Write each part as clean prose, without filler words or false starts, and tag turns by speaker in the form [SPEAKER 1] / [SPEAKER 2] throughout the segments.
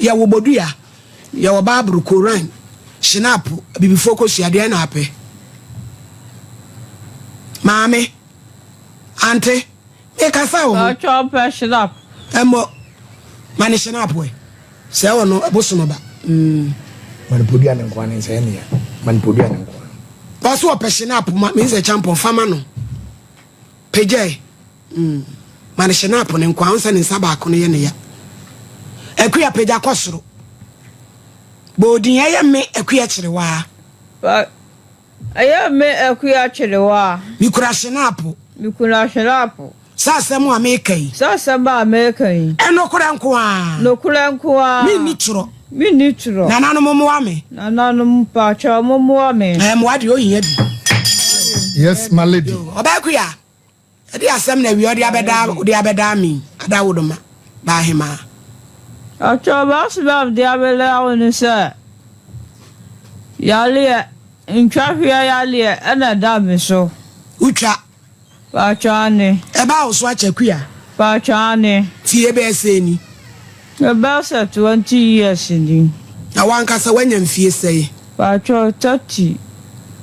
[SPEAKER 1] ya wo bodua ya wo babru koran shinapu bibi focus ya de na ape maame ante me kasa wo
[SPEAKER 2] ba cho pe shinap
[SPEAKER 1] emo mani shinapu we se wo no bosono ba
[SPEAKER 3] mani podua ne nkwa ne se ne ya mani podua ne nkwa
[SPEAKER 1] paso o pe shinapu me se champion fama no peje mani shinapu ne nkwa onse ne nsaba ko ne ye ne ya ekuya peja kosoro bodin ya me ekuya chirewa
[SPEAKER 2] ba aya me ekuya chirewa
[SPEAKER 1] mikura shinapu sasa mu amekai
[SPEAKER 2] sasa ba amekai
[SPEAKER 1] enokura nkoa mi ni turo nana no momo ame
[SPEAKER 2] nana no pa cha momo ame
[SPEAKER 1] mo ade oyin abi
[SPEAKER 3] yes my lady
[SPEAKER 1] obakuya ade asem na wi ode abeda mi ada wodoma ba hema
[SPEAKER 2] acho ba sba de abela woni se yale ntwahwia yale ana da me so
[SPEAKER 1] utwa
[SPEAKER 2] ba chane
[SPEAKER 1] e ba wo so achakuya
[SPEAKER 2] ba chane
[SPEAKER 1] ti e be se ni
[SPEAKER 2] about 20 years in
[SPEAKER 1] na wankasa wanya mfie sei
[SPEAKER 2] ba cho 30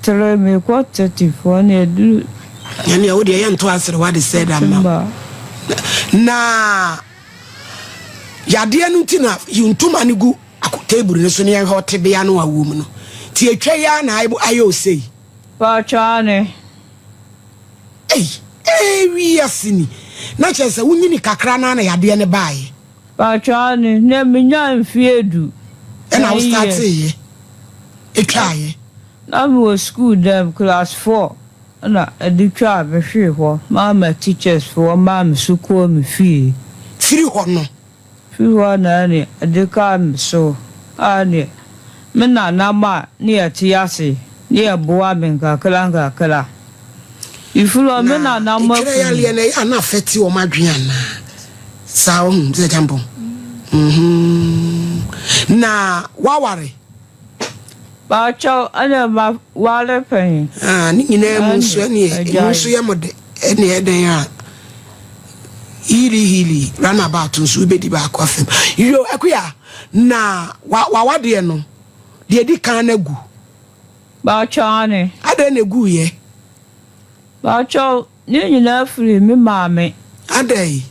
[SPEAKER 2] tell me what 34 ne do
[SPEAKER 1] yani ya wodi ya nto asere what said amma na yade anu tina yuntuma ni gu akoteburu ne so ne hote be ya no awum no ti etwa ya na ayo sei
[SPEAKER 2] ba chane
[SPEAKER 1] wi asini na chese wunyini kakra na yade ne bae
[SPEAKER 2] ba chane ne minya mfiedu
[SPEAKER 1] na we start ye etwaye
[SPEAKER 2] na me was school them class 4 na editwa be hwe ho mama teachers for mama suko me fie
[SPEAKER 1] firi ho no
[SPEAKER 2] firi ho na ne edika me so ane me na ma ne atiase ne boa me kakala ifulo me na ma
[SPEAKER 1] kire ya le na ya na feti o madwen ana sao ze jambo na waware
[SPEAKER 2] ba cho ana ba wale pen
[SPEAKER 1] ni nyina munso munso ya mode ene eden ya hili runabout nso bedi ba akofem yo akuya na wawade no de di kan na gu
[SPEAKER 2] ba cho ane
[SPEAKER 1] ade na gu ye
[SPEAKER 2] ba cho ni nyina firi mi maame
[SPEAKER 1] ade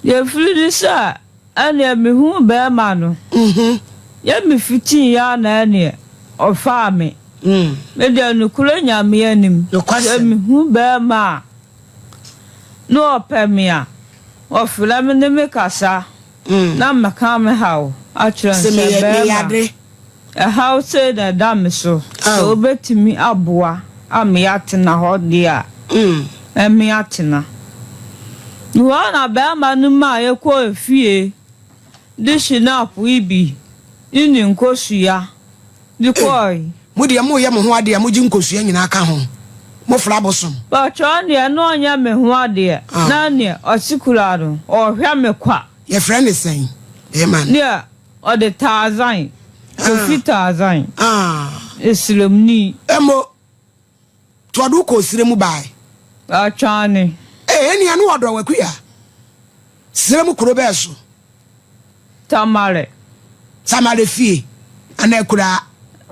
[SPEAKER 2] ye firi disa ane me hu be ma no ya me fiti ya na ane ofa me me de no kula nyame anim ya me hu be ma no opemia ofula me ne me kasa na maka me hawo a tran se be yade a house na dam so so betimi aboa ame atena ho dia ame atena nuana ba manu ma ye ko efie de shinapu ibi ni nkosua di koi
[SPEAKER 1] mudi ya mo ye mo ho ade mo ji nkosua nyina aka ho mo fra bosom
[SPEAKER 2] ba cho ne no nya me ho ade na ne otikulado o hwa me kwa
[SPEAKER 1] ye friend is saying man
[SPEAKER 2] ne o de 1000 50,000 islamni
[SPEAKER 1] emo todo ko siremu bai
[SPEAKER 2] ba cho ne
[SPEAKER 1] eni anu odo wakuya siremu kuro be so
[SPEAKER 2] tamale
[SPEAKER 1] fie ana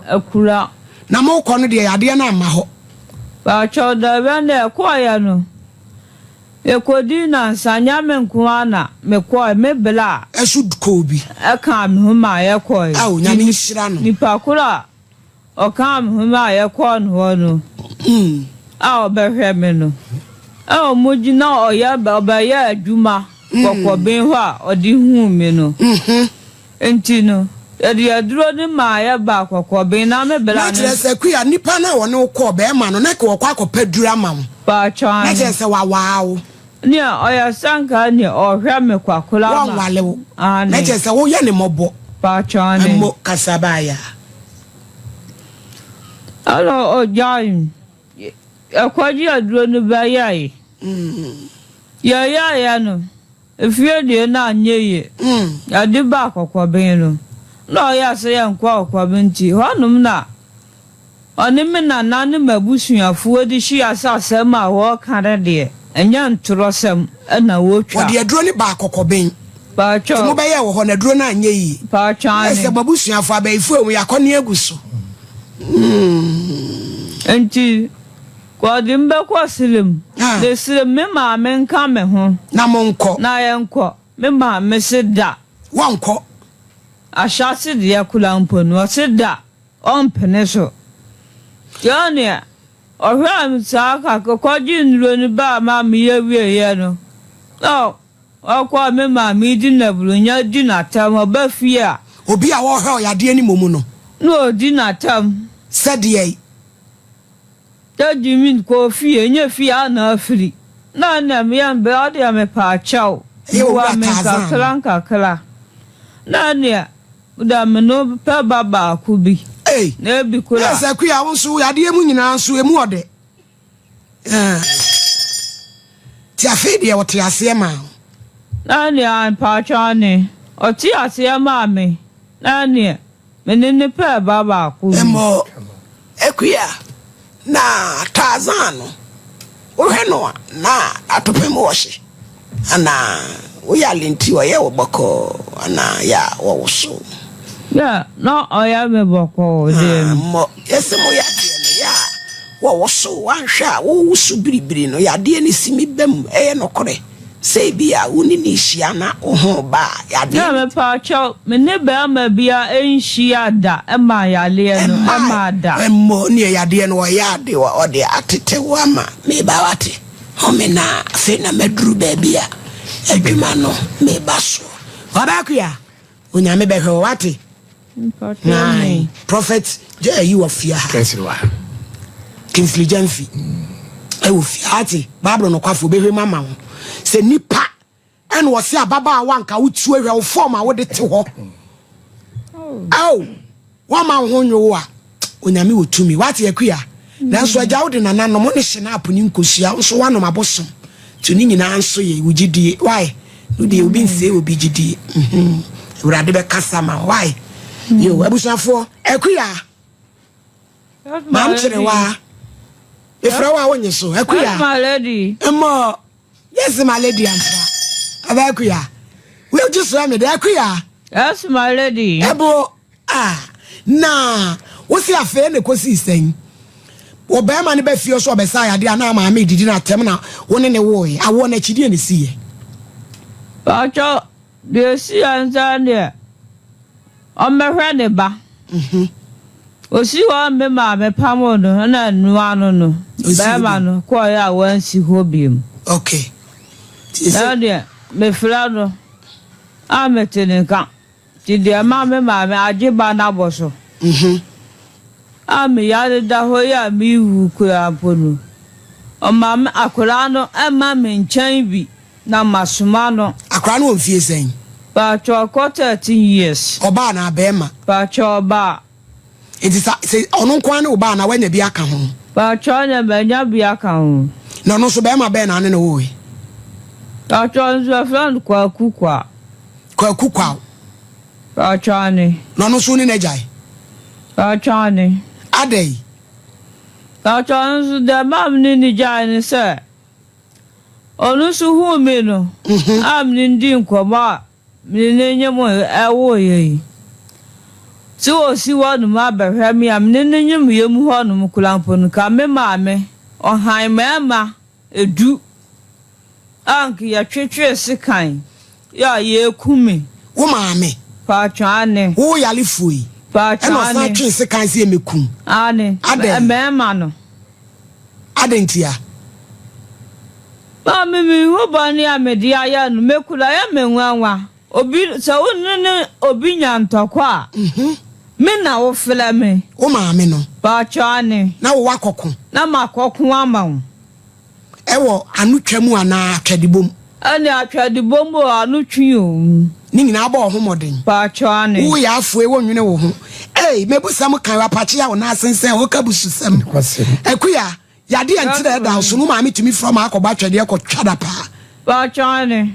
[SPEAKER 1] akura na mo ko no de yade na ma ho
[SPEAKER 2] ba cho da bende ko ya no e ko di na sanya me nko ana me ko me bela
[SPEAKER 1] esu ko bi
[SPEAKER 2] e ka me hu ma ye ko
[SPEAKER 1] awu nya me shira no
[SPEAKER 2] ni pa kura o ka me hu ma ye ko no awu be hwe me no awu moji na o ya ba ya aduma kokko ben ho a o di hu me no enti no edi aduro ni ma ya ba kokko ben na me bela
[SPEAKER 1] na trese kuya nipa na wona ko be ma no na ke okwa akopadura ma wo
[SPEAKER 2] ba chan
[SPEAKER 1] na trese waawo
[SPEAKER 2] ni o ya sanka ni o hwa me kwakula ma
[SPEAKER 1] wale wo na trese wo ye ne mobo
[SPEAKER 2] ba chan
[SPEAKER 1] mo kasabaya
[SPEAKER 2] alo o jaim akwaji aduro ni ba yayi ya no efie de na anyeye ya de ba kokko ben no no ya se ya nkwa kokko benti honum na oni me na nane mabusuafo di shi asase ma wo kare de enya ntorosem na wo twa
[SPEAKER 1] wo de aduro ni ba kokko ben
[SPEAKER 2] Pacho.
[SPEAKER 1] Mo be ye wo ho na duro na anye yi.
[SPEAKER 2] Pacho ani.
[SPEAKER 1] Ese babusuafo abayifu emu yakoni aguso.
[SPEAKER 2] Enti kwadim be kwasilim. De sire me ma me nka me ho.
[SPEAKER 1] Na monko.
[SPEAKER 2] Na ye nko. Me ma me seda.
[SPEAKER 1] Wanko.
[SPEAKER 2] Ashasi de yakula mponu. O seda. Ompene so. Yone. Ohwe amsaka kokoji nro ni ba ma me ye wie no. Oh. Okwa me ma mi di na bulunya di na tam oba fie a.
[SPEAKER 1] Obi a wo hwe oyade ani momu no.
[SPEAKER 2] No di na tam.
[SPEAKER 1] Said
[SPEAKER 2] Daddy mean coffee and your fee are not free. No, no, me and Belly am a pa chow. You are me clanka. No, near. Madame no per baba could be.
[SPEAKER 1] Hey,
[SPEAKER 2] no, because
[SPEAKER 1] I queer also we are dear moon answer a more de. Tiafedia what you say, ma.
[SPEAKER 2] No, near I'm parchani. Or tia see a mammy. No, near. Men in the per baba could be
[SPEAKER 1] more. Equia. Na Tazano. Uheno na atopemoshe. Ana we are linti wa ye boko ana ya wo so.
[SPEAKER 2] Yeah, no I am a boko dem.
[SPEAKER 1] Mo yes mo ya de no ya wo so wan hwa wo su biribiri no ya de ni simi bem no kore. Say bia uni ni hia na ho ba ya de.
[SPEAKER 2] Yeah, me pa cho me ne ba ma bia enhia da e ma ya le no e ma da.
[SPEAKER 1] Mo ni ya de no ya de o de atete wa ma me ba wate. Ho me na fe na medru ba bia. Adwuma no me ba so. Obakuya onyame be hwe wate. Nine prophet you of fear. Kinsley Jenfi. I will fear ate Bible no kwafo be hwe mama ho. Se nipa en wo se ababa wanka wotu ahwa wo form a wo de te ho. Aw wo ma ho nwo a onyame wotumi wate yakua nanso agya wo de nananom ne hye na aponi nkosia nso wanom abosom tuni nyina nso ye wugidie why no de obi nse obi gidie urade be kasa ma why yo abusafo akua mam chere wa efra wa wonye so akua
[SPEAKER 2] my lady
[SPEAKER 1] emo yes my lady amfa abakua we just am de akua
[SPEAKER 2] yes my lady
[SPEAKER 1] ebo na wo si afa ne kosi sen wo be ma ne be fie so obesa ya de ana ma me didi na tem na wo ne wo yi awo na chidi ne siye
[SPEAKER 2] pacho de si anza ne o mehwe ne ba o si wo me ma me pamo no na nu anu no be ma no ko ya wan si ho biem
[SPEAKER 1] okay
[SPEAKER 2] na de me fra no a metene kan ti de ma me ajiba na boso ami ya da ho ya mi wu kura ponu o ma me akura no e ma me nchan bi na masuma no
[SPEAKER 1] akura no mfie sen
[SPEAKER 2] pa cho ko 13 years
[SPEAKER 1] oba na abema
[SPEAKER 2] pa cho ba
[SPEAKER 1] enti say onu kwan na oba na wanya bi aka ho
[SPEAKER 2] pa cho nya banya bi aka ho
[SPEAKER 1] no no so be ma be na ne no wo
[SPEAKER 2] pa cho nzo friend kwa kukwa pa cho ni
[SPEAKER 1] no no so ni na jai
[SPEAKER 2] pa cho ni
[SPEAKER 1] adai
[SPEAKER 2] pa cho nzo de mam ni jai ni se onu su hu me no am ni ndi nkoma mi ne nyemo ewo ye ti o si wonu ma behwe mi am ne nyem ye mu ho no kulampo no ka me ma me o han ma edu anki ya twetwe sikan ya ye kumi
[SPEAKER 1] wo ma me
[SPEAKER 2] pa twane
[SPEAKER 1] wo yale fuyi
[SPEAKER 2] pa
[SPEAKER 1] e no sa
[SPEAKER 2] twane
[SPEAKER 1] twen sikan se mekum
[SPEAKER 2] ane me ma no
[SPEAKER 1] adentia
[SPEAKER 2] ba me wo bani amedi aya no mekula ya menwanwa obi so wonne obi nyantokwa me na wo fela me
[SPEAKER 1] wo ma me no
[SPEAKER 2] pa twane
[SPEAKER 1] na wo wakoko
[SPEAKER 2] na makoko ama wo
[SPEAKER 1] ewo anu twamu ana atwadibom
[SPEAKER 2] ane atwadibom bo anu twi o
[SPEAKER 1] ni nyina ba ohomoden
[SPEAKER 2] pa twane
[SPEAKER 1] wo ya afo e wo nwene wo ho mebusam kan apache ya wo na asensen wo kabususam akuya yade antire da so no ma metumi from akoba twade ko twada
[SPEAKER 2] pa twane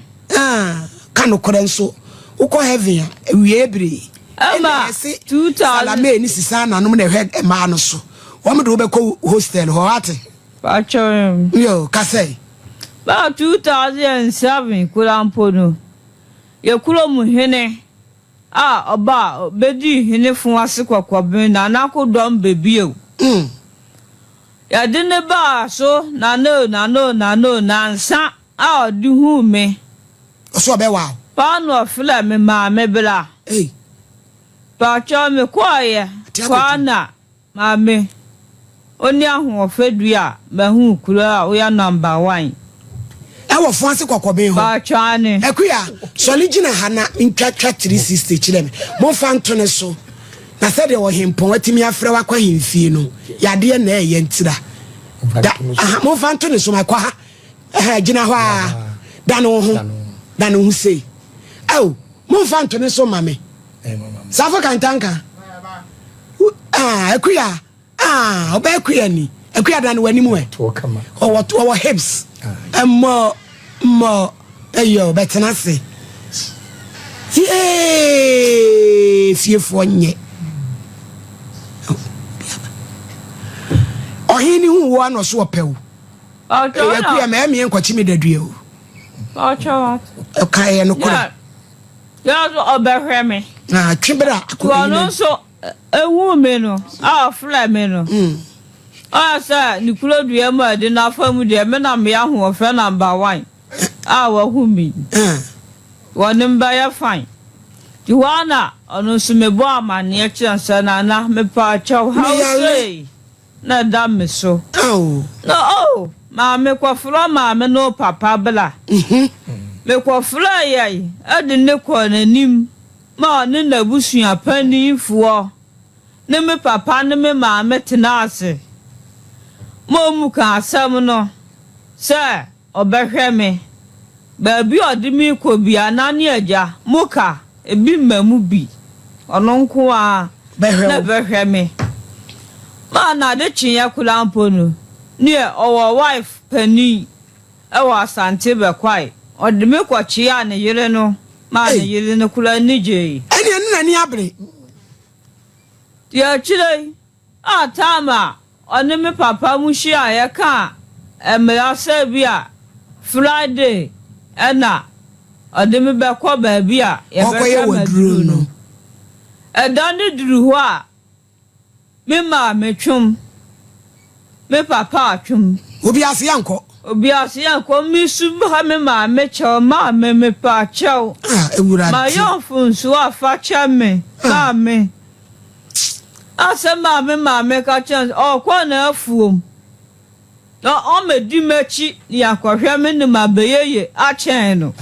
[SPEAKER 1] kanu korenso uko heaven ewie ebre
[SPEAKER 2] ama 2000
[SPEAKER 1] salame ni sisa na no na hwe ma no so wo me do be ko hostel ho ate
[SPEAKER 2] pa twane
[SPEAKER 1] yo kasai
[SPEAKER 2] ba 2007 kulampo no Yekuro mu hene oba bedi hene fun ase kwakwabe na anako dom bebie ya de ne ba so na no na nsa odi hu me
[SPEAKER 1] so be wa
[SPEAKER 2] pa no fila me ma me bla pa cho me kwaye kwa na ma me oni ahu ofedua ba hu kura o ya number 1
[SPEAKER 1] ewo fun ase kwakwabe ho
[SPEAKER 2] pa cho ane
[SPEAKER 1] ekuya soligina hana ntwatwa 360 chile me mo fa ntone so na said they were him atimi afre wakwa himfie no yade na eye ntira mo fa ntone so makwa ha gina ho a da no ho sei mo fa ntone so mame safa kantanka ekuya oba ekuya ni ekuya da no wani mu
[SPEAKER 3] to kama
[SPEAKER 1] o hips mo ayo betena se fie fonye ohini hu wo ano so opew ekuya ma emi enkochi me dadue o okay no kura
[SPEAKER 2] ya so obehweme
[SPEAKER 1] twebra
[SPEAKER 2] ko so ewu me no fly me no sa nikuro dua ma de na famu de me na me ya ho ofe number 1 wa hu mi wonim ba ya fine Joanna ono so me bo amane e chiansa na me pa chaw house na da me so no ma me kwa fro ma me no papa bla me kwa fro yai ade ne ko nanim ma ne na busua pani fuo ne me papa ne me ma me tenase mo mu ka asam no se obehwe me ba bi odimi ko bia na ne aja muka ebi mamu bi ono nko a na behwe me ma na de chinya kula mpono ne owo wife pani ewa asante be kwai odimi ko chia ne yire no ma ne yire no kula nije
[SPEAKER 1] ene na ni abre
[SPEAKER 2] ya chile tama oni me papa mu hia ya ka emela se bia Friday ena odimi be kwa ba bia ya be maduru no edani duru ho a me ma metwum me papa atwum
[SPEAKER 1] obi ase yanko
[SPEAKER 2] mi su ha me ma mecho ma me pa chew
[SPEAKER 1] ewura
[SPEAKER 2] ma yo funsu afa chame ma me asema me ka chance kwa na afuom no o medi machi ya kwahwe me ne mabeyeye a chen no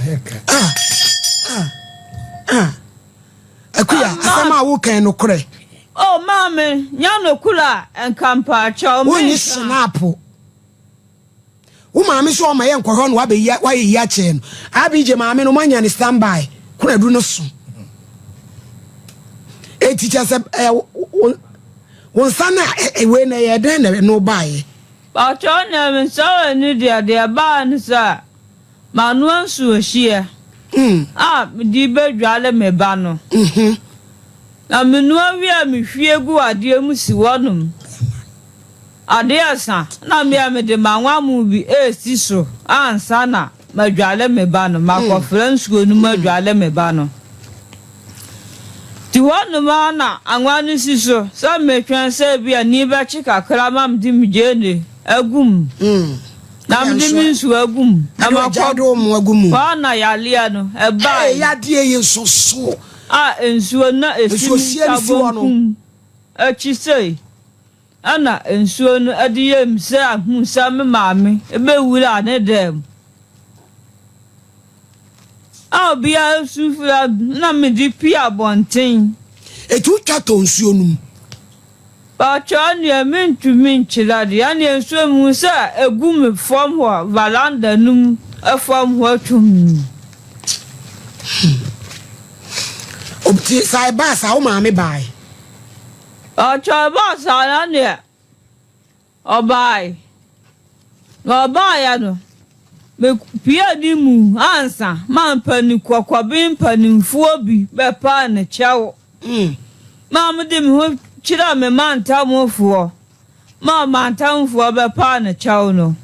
[SPEAKER 1] akuya asema wo kan no kure
[SPEAKER 2] ma me nya no kula enkampa cha me
[SPEAKER 1] woni snap wo ma me so o ma ye nkwahwe no wa ye ya chen abije ma me no manya ni standby kura du no so teacher se won sana we na ye den na no bae
[SPEAKER 2] ba cho na me so ni dia ba ni sa manu ansu ohia di bedwale me ba no na menu awia me hwie gu ade mu si wonum ade asa na me de manwa mu bi si so ansa na madwale me ba no ma conference go nu madwale me ba no ti wonum na anwa si so so me twan se bia ni ba chika kra mam di mjene agum na mdi minsu agum na
[SPEAKER 1] makwado mu agum
[SPEAKER 2] wa na yalia no ba
[SPEAKER 1] ya die ye soso
[SPEAKER 2] ensuo na esimi sabon sei ana ensuo no adiye mse ahun sam maame ebe wura ne dem bia sufura na medi pia bonten
[SPEAKER 1] etu twato nsuo num
[SPEAKER 2] ba chani min chiladi ani ensuo mu se egum form ho valanda num form ho tum
[SPEAKER 1] obti sai ba sa o ma me bai
[SPEAKER 2] cha ba sa na ne obai ya no me pia di mu ansa man pani kwakwabe panimfuo bi be pa ne chewo ma me di me ho chira me man tamofuo ma man tamfuo be pa ne chewo no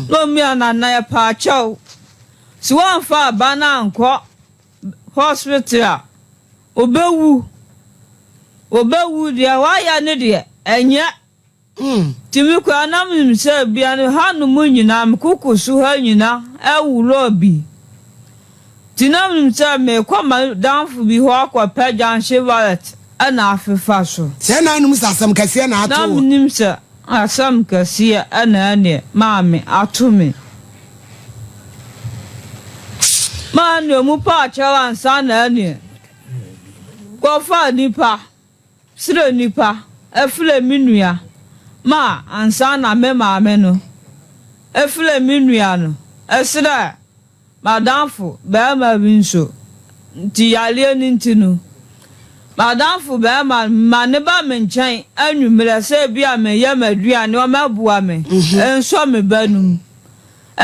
[SPEAKER 2] lo mi anana ya pa chewo si wan fa ba na anko hospital obewu dia waya ne de enye timi kwa na mse bia ne hanu mu nyina mkukusu ha nyina ewuro bi tinam mse me kwama danfo bi ho akwa janhye wallet ana afefa so
[SPEAKER 1] se na num sasam kase na ato
[SPEAKER 2] na nim se asam kase ana ne maame atumi man mu pa chawan sana ne ko fa nipa sire nipa efle minua ma ansa na me maame no efle minua no esira madamfo be ma binso nti yale ni ntinu madamfo be ma ne ba me nchen anwumre se bia me ye maduane o mabua me enso me banum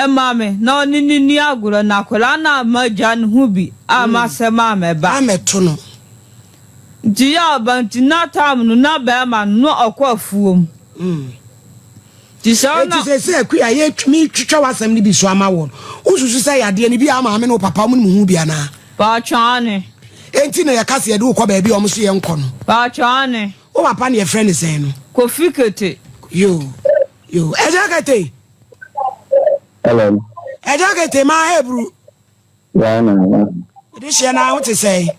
[SPEAKER 2] maame na oni ni agoro na kwala na maja ne hu bi amasema me ba
[SPEAKER 1] ameto no
[SPEAKER 2] nti ya banti na tam no na be ma no okwafuom ti sa na
[SPEAKER 1] ti se akua ye twimi twitwa wasam ni bi so ama won ususu se yade ni bi ama me no papa mu hu bia na
[SPEAKER 2] ba chane
[SPEAKER 1] enti na yakase yade ukọ ba bi o mso ye nkọ no
[SPEAKER 2] ba chane
[SPEAKER 1] o papa na ye friend sen no
[SPEAKER 2] kofikete
[SPEAKER 1] yo ejakete
[SPEAKER 4] hello
[SPEAKER 1] ejakete ma hebru
[SPEAKER 4] ya na
[SPEAKER 1] this year na what to say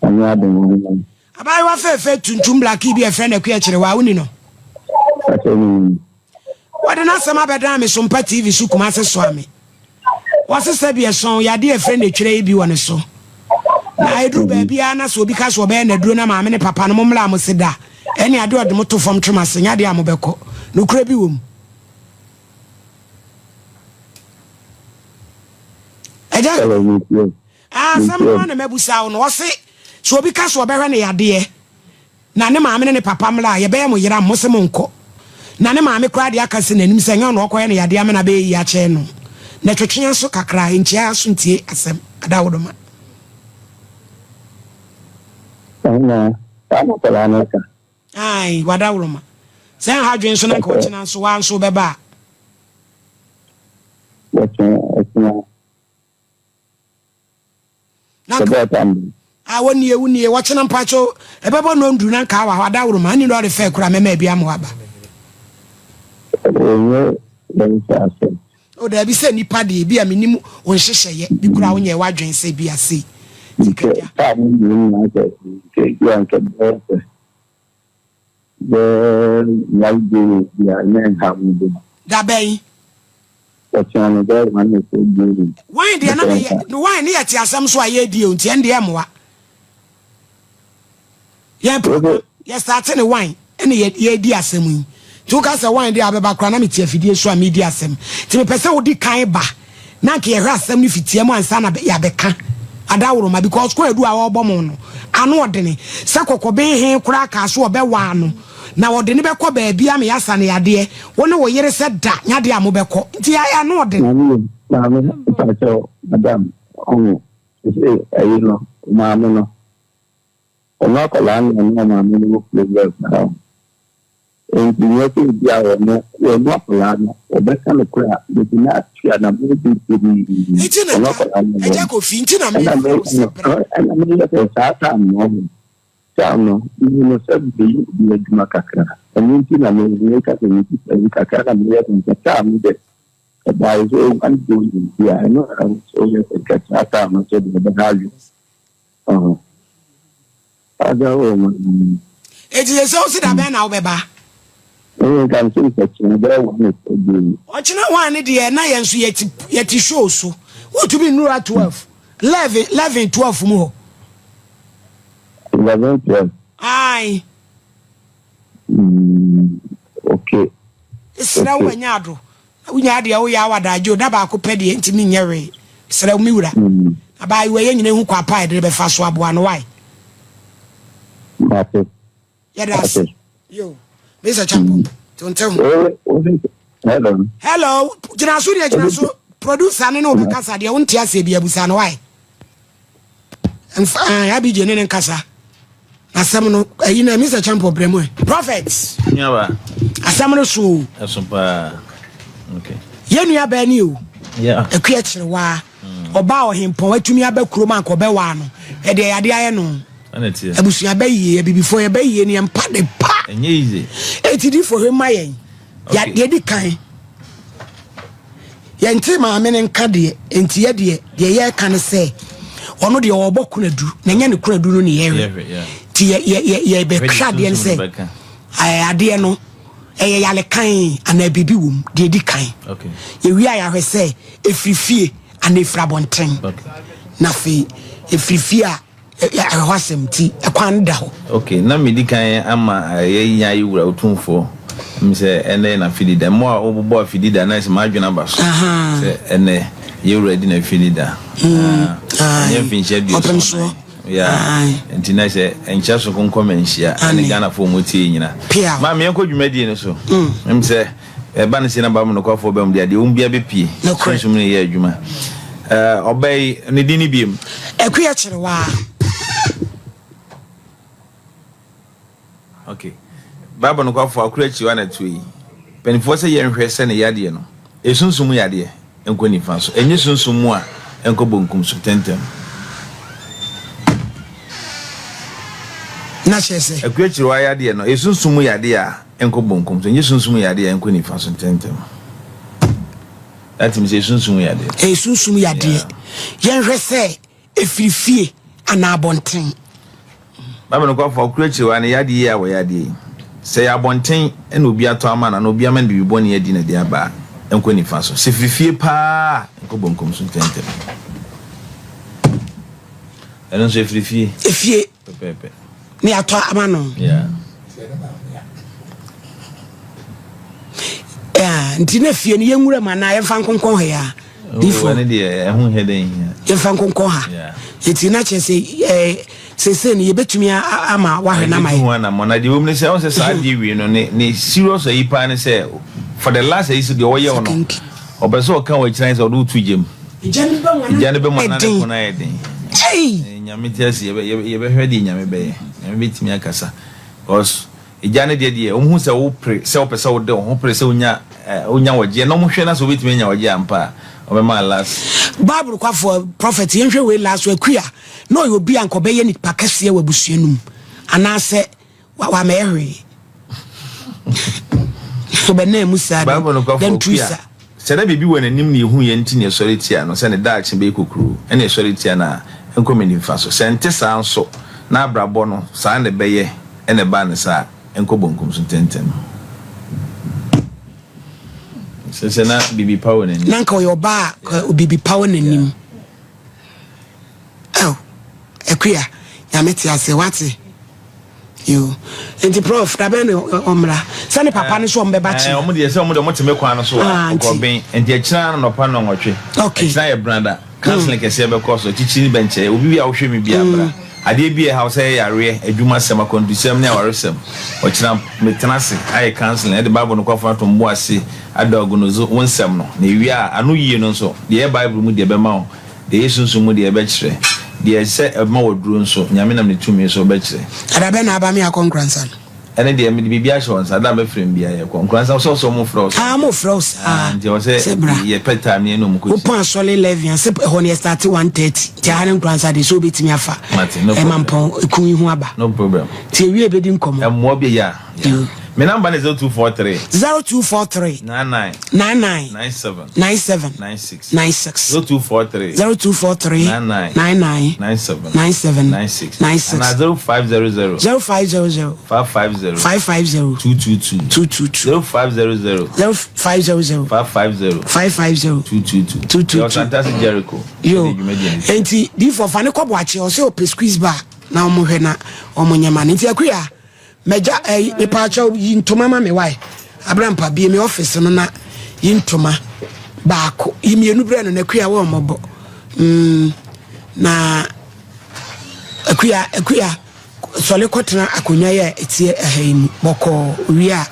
[SPEAKER 4] anya dem
[SPEAKER 1] abai wa fefe tuntum black bi e friend akua kire wa woni no wade na sama beda me SOMPA TV su kuma se so ame wase sabi eson yade e friend twire bi woni so na edu ba bia na so obi ka so be na duro na maame ne papa no momla am seda ene ade odem to fom twemase nyade am beko no kura bi wom eja sama na mebusa wo no wase so obi ka so be hwe ne yade na ne maame ne papa mla ye be mo yira mo se mo nko na ne maame kura de aka se nanim se nya no okoye ne yade am na be yi a che no na twetwe so kakra ntia so ntie asem adawodoma ai wadawodoma se ha dwen so na ko china so wan so be ba woni wo china mpacho ebebo no ndu na ka wa wadawodoma ani no re fe kura mema bia mo aba o da bi se nipa de bi a menim o nhyehyeye bi kura wo nye wadwen se bi ase da bem why de na no why ne yati asam so aye die onti ende emwa ye start ne wine ene ye di asam yi tu ka se wine de abeba kra na metia fidie so a media asam ti me pese wo di kan ba na ke ye asam ni fitie mu ansa na ya beka adawroma because ko edu a wo bomo no anu odene se kokobe he kura ka so obewa no na odene be ko ba bia me yasa ne yade woni wo yere se da nyade a mo be ko nti ya anu odene
[SPEAKER 4] madam say ayilo maame no ona ko la no maame no problem now en dinyo ti dia no wo no plan no obeka no kura de na atia na mo bi
[SPEAKER 1] ona ko eja ko fi nti na me
[SPEAKER 4] ana me le sa no no no se bi de makakra en nti na me le ka se ni kakra me le ta me de ba zo an do ya no so le ka ta no se de value ada o
[SPEAKER 1] eji so si da be na obeba
[SPEAKER 4] kan se se be wo no
[SPEAKER 1] o china wan de na ye nso yeti show so what to be nura 12 11 12 mo
[SPEAKER 4] 11 12
[SPEAKER 1] ai
[SPEAKER 4] okay
[SPEAKER 1] sira wanyado unyade ya wo ya wadajo da ba ko pede ntimi nyere sira mi wura abai we nyine hu kwa pa de be fa so aboa no why
[SPEAKER 4] mate
[SPEAKER 1] yeah that's yo Mr. Champo don't tell me hello jinaso producer ne no be kasa de wonti ase bia busa no why ya bi je ne kasa asam no ayi na Mr. Champo bremo prophets
[SPEAKER 5] nyawa
[SPEAKER 1] asam no so
[SPEAKER 5] SOMPA okay
[SPEAKER 1] yenu ya ba ni o
[SPEAKER 5] yeah
[SPEAKER 1] akua kirewa oba o hempon watumi abakuro man ko be wa no e de yade aye no abusua bayiye bibifo ye bayiye ne empa de pa
[SPEAKER 5] enye easy
[SPEAKER 1] etidi for him mayen ya de di kan ye nti ma me ne nka de enti ye de ye kan se ono de obokunadu na nya ne kunadu no ne ye ti ye be kra de se ade no eye yale kan ana bibi wum de di kan
[SPEAKER 5] okay
[SPEAKER 1] ye wi aya hwese efrifie ana efrabonten na fe efrifie a hwasem ti ekwan da ho
[SPEAKER 5] okay na me di kan ama ye nya yiwura otumfo mse ene na fidida mo a obobo fidida na se ma dwena ba so se ene yiwura di na fidida ye finche bi so yeah enti na se encha so konkom enhia ene Ghana fo motie nyina ma me enko dwumadi ne so mse ba ne se na ba mo no kwafo ba mo dia de ombia be pie so me ye adwuma obey ne di ni biem
[SPEAKER 1] ekuya chirewa
[SPEAKER 5] okay baba no kwafo akura chiwa na tuyi penifo se ye nhwe se ne yade no esunsumu yade enko ni fa so enye sunsumu a enko bonkum so tentem
[SPEAKER 1] na chese
[SPEAKER 5] akura chiwa yade no esunsumu yade a enko bonkum so enye sunsumu yade a enko ni fa so tentem that means esunsumu yade
[SPEAKER 1] ye nhwe se efrifie ana abonten
[SPEAKER 5] baba no kwafo akura chiwa ne yade ya wo yade se ya bonten ena obi ato ama na obi ama de biboni adi na de aba enko ni fa so se frifie pa enko bonkom so tentem ena so frifie
[SPEAKER 1] efie
[SPEAKER 5] pepe
[SPEAKER 1] ni ato ama no nti na fie ni yenwura ma na yemfa nkonkon ha ya
[SPEAKER 5] difo ne de ehun heden
[SPEAKER 1] yemfa nkonkon ha eti na chese sese ni yebetumi ama wahwe na mai
[SPEAKER 5] na mona de womne se on se sa di wi no ne serious yi pa ne se for the last is the oye ono obeso kan wa kiran se odu tujem ijane be mona ne kona eden nyame tiasi yebe hwedi nyame be nyame betimi akasa cause ijane de omhu se wo pre se opese wo de wo pre se onya waje no mo hwe na so betimi nya waje ampa obema last
[SPEAKER 1] Bible kwafo prophet yenhwe we last akua no yo bi ankobe ye ni pakase wabusuanum anase wa mehwe so be na musa
[SPEAKER 5] Bible kwafo twisa sere bibi wananim ne hu ye nti ne sori tia no se ne daache be kokuru ene sori tia na enkomeni mfa so sente sa nso na abrabo no sa ne beye ene ba ne sa enkobonkum so tentem se na bibi power ne
[SPEAKER 1] nanka yo ba bibi power nanim ekua ya meti ase wate yo enti prof da ben omra sane papa ne so ombeba chi
[SPEAKER 5] omo de se omo de moteme kwa no so ko ben enti akira no pa no nwotwe akira ye brother counseling kese be course chichi ni benche obi wi a wo hwe mi bia bra ade bi e house e yare adwuma sema kondusem ne awaresem okira metenase aye counseling de bible no kwa fa to mbo ase adogonozo wonsem no na wi a anu yie no so de bible mu de be ma o de yesu mu de be kire de se ma woduro nso nyame nam ne tumi so be kire
[SPEAKER 1] adabe na aba me akonkransa
[SPEAKER 5] ene de me bibia assurance ada me frem bia ye konkransa so mo frost
[SPEAKER 1] mo frost
[SPEAKER 5] nti o se ye peta me no mko
[SPEAKER 1] open sole 11 se ho ne start 1:30 ti hanen kransa de so betimi afa e mampon ekun hu aba
[SPEAKER 5] no problem
[SPEAKER 1] ti ewi e bedi nkomo
[SPEAKER 5] e mo bia ya me number is 0243 99 97 96 0243 99 96 and 0500 550 222 0500 550 222 your fantastic Jericho
[SPEAKER 1] yo enti di for fane ko boache o se o presqueeze ba na omo hwe na omo nyama nti akua meja me pacha yintoma ma me wai abrampa bi me office no na yintoma baako yimienu bre no na akua wo mobo na akua sole kotena akonya ye etie ahaimu boko wi a